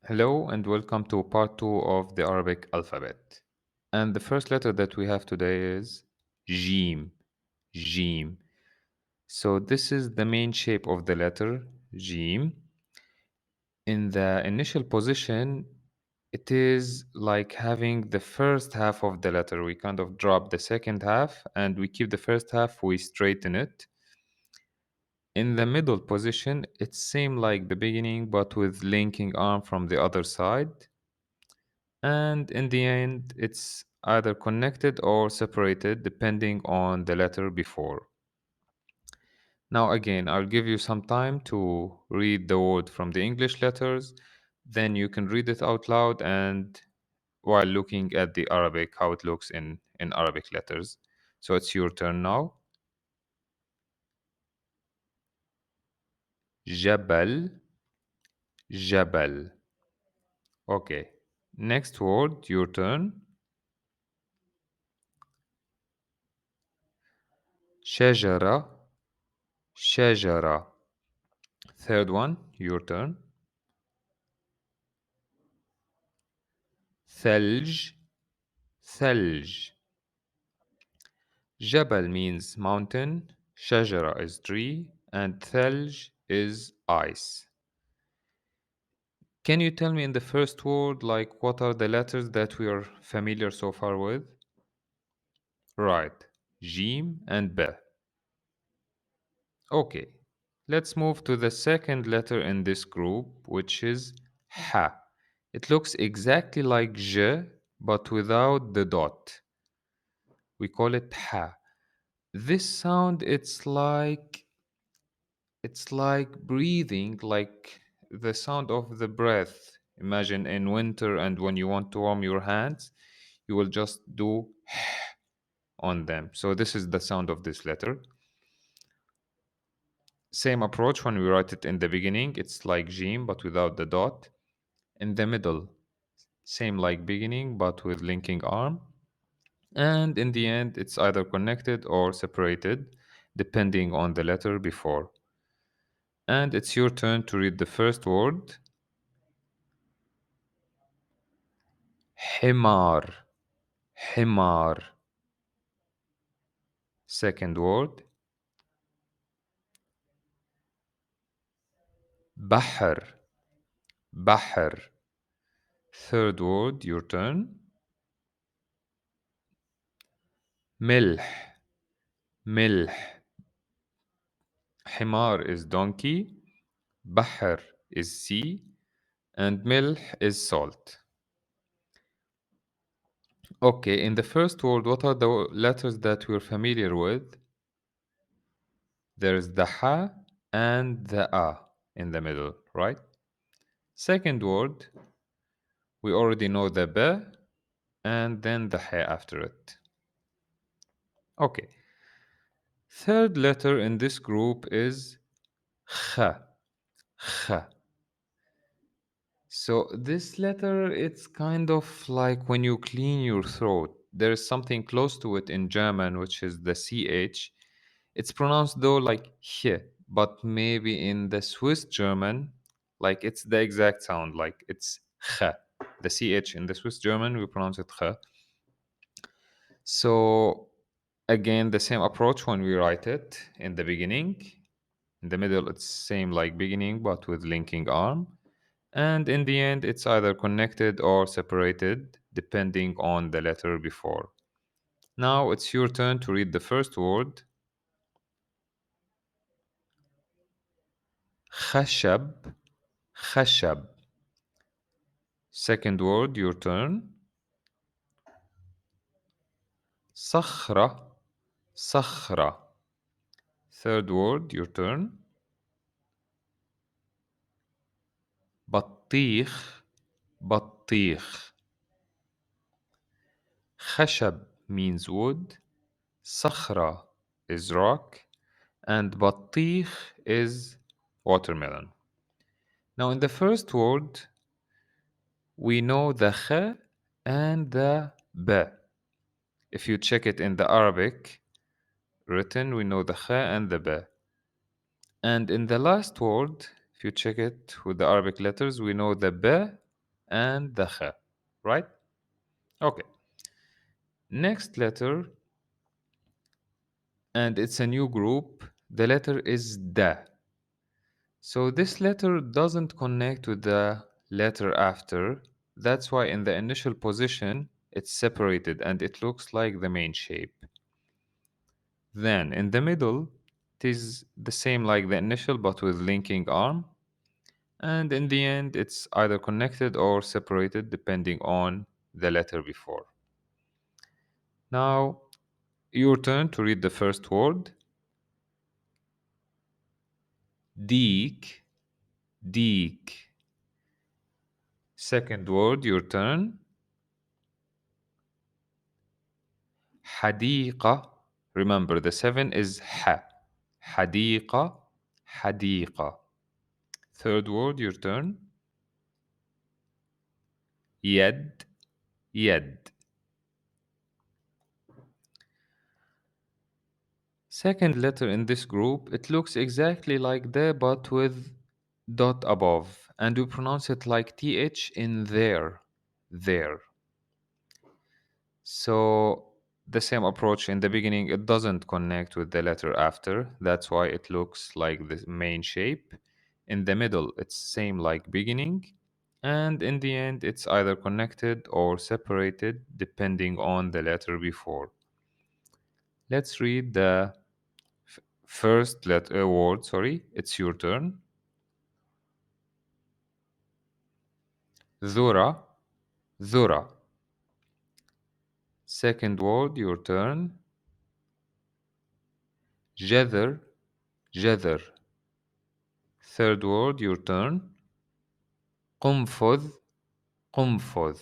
Hello and welcome to part 2 of the Arabic alphabet. And the first letter that we have today is Jim. Jim. So this is the main shape of the letter Jim. In the initial position, it is like having the first half of the letter. We kind of drop the second half and we keep the first half, we straighten it. In the middle position, it's same like the beginning but with linking arm from the other side. And in the end, it's either connected or separated depending on the letter before. Now, again, I'll give you some time to read the word from the English letters, then you can read it out loud and while looking at the Arabic, how it looks in Arabic letters. So it's your turn now. Jabal, Jabal. Okay. Next word, your turn. Shajara, Shajara. Third one, your turn. ثلج ثلج. جبل means mountain, شجرة is tree, and ثلج is ice. Can you tell me in the first word, like what are the letters that we are familiar so far with? Right, جيم and ب. Okay, let's move to the second letter in this group, which is ح. It looks exactly like j, but without the dot. We call it ح. This sound, it's like breathing, like the sound of the breath. Imagine in winter and when you want to warm your hands, you will just do on them. So this is the sound of this letter. Same approach when we write it in the beginning. It's like jim but without the dot. In the middle, same like beginning but with linking arm. And in the end, it's either connected or separated depending on the letter before. And it's your turn to read the first word. حمار حمار. Second word. بحر بحر. Third word, your turn. ملح ملح. حمار is donkey, بحر is sea, and ملح is salt. Okay, in the first word, what are the letters that we're familiar with? There's the ha and the a in the middle, right? Second word, we already know the b and then the ha after it. Okay. Third letter in this group is kh. Kh. So this letter, it's kind of like when you clean your throat. There's something close to it in German, which is the ch. It's pronounced though like h, but maybe in the Swiss German, like it's the exact sound, like it's kh. The ch in the Swiss German, we pronounce it kh. So again, the same approach when we write it in the beginning. In the middle, it's same like beginning, but with linking arm. And in the end, it's either connected or separated, depending on the letter before. Now it's your turn to read the first word. خشب خشب. Second word, your turn. صخرة صخرة. Third word, your turn. بطيخ بطيخ. خشب means wood, صخرة is rock, and بطيخ is watermelon. Now in the first word, we know the kh and the b. If you check it in the Arabic written, we know the kh and the b. And in the last word, if you check it with the Arabic letters, we know the b and the kh, right? Okay. Next letter, and it's a new group. The letter is da. So this letter doesn't connect with the letter after. That's why in the initial position, it's separated and it looks like the main shape. Then in the middle, it is the same like the initial but with linking arm. And in the end, it's either connected or separated depending on the letter before. Now, your turn to read the first word. Deek, deek. Second word, your turn. حديقة. Remember, the seven is ح. حديقة, حديقة. Third word, your turn. يد, يد. Second letter in this group, it looks exactly like the but with dot above, and we pronounce it like th in there, there. So the same approach in the beginning, it doesn't connect with the letter after. That's why it looks like the main shape. In the middle, it's same like beginning. And in the end, it's either connected or separated depending on the letter before. Let's read the first letter word, sorry. It's your turn. ذرة, ذرة. Second word, your turn. جذر, جذر. Third word, your turn. قنفذ, قنفذ.